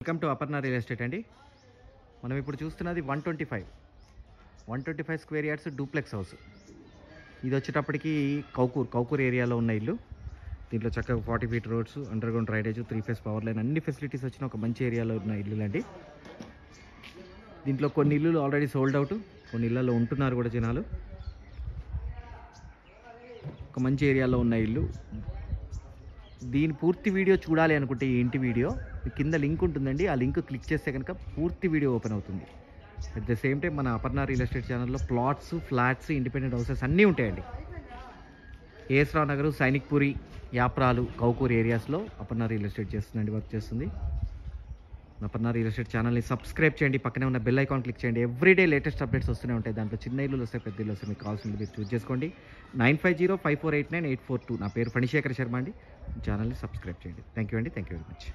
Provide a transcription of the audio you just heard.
Welcome to Aparna real estate అండి. మనం ఇప్పుడు చూస్తున్నది 125 స్క్వేర్ యార్డ్స్ డూప్లెక్స్ హౌస్. ఇది వచ్చేటప్పటికి కౌకూర్ ఏరియాలో ఉన్న ఇల్లు. దీంట్లో చక్కగా 40 feet roads, under ground drainage, 3 phase power line, అన్ని ఫెసిలిటీస్ వచ్చిన ఒక మంచి ఏరియాలో ఉన్న ఇల్లు అండి. దీంట్లో కొన్ని ఇల్లులు ఆల్రెడీ సోల్డ్ అవుట్, కొన్ని ఇళ్లలో ఉంటున్నారు కూడా జనాలు. ఒక మంచి ఏరియాలో ఉన్న ఇల్లు. దీని పూర్తి వీడియో చూడాలి అనుకుంటే ఈ ఇంటి వీడియో కింద లింక్ ఉంటుందండి. ఆ లింక్ క్లిక్ చేస్తే కనుక పూర్తి వీడియో ఓపెన్ అవుతుంది. అట్ ద సేమ్ టైం మన అపర్ణ రియల్ ఎస్టేట్ ఛానల్లో ప్లాట్స్, ఫ్లాట్స్, ఇండిపెండెంట్ హౌసెస్ అన్నీ ఉంటాయండి. ఏఎస్ రావు నగర్, సైనిక్పురి, యాప్రాలు, కౌకూర్ ఏరియాస్లో అపర్ణ రియల్ ఎస్టేట్ చేస్తుందండి, వర్క్ చేస్తుంది. అపర్ణ రియల్ ఎస్టేట్ ఛానల్ని సబ్స్క్రైబ్ చేయండి, పక్కనే ఉన్న బెల్ ఐకాన్ క్లిక్ చేయండి. ఎవ్రీడే లేటెస్ట్ అప్డేట్స్ వస్తూనే ఉంటాయి. దాంట్లో చిన్న ఇల్లు వస్తాయి, పెద్ద ఇల్లు వస్తాయి. మీకు కావాల్సిన మీరు చూస్ చేసుకోండి. 9505489842. నా పేరు ఫణిశేఖర్ శర్మ అండి. ఛానల్ని సబ్స్క్రైబ్ చేయండి. థ్యాంక్ యూ అండి. Thank you very much.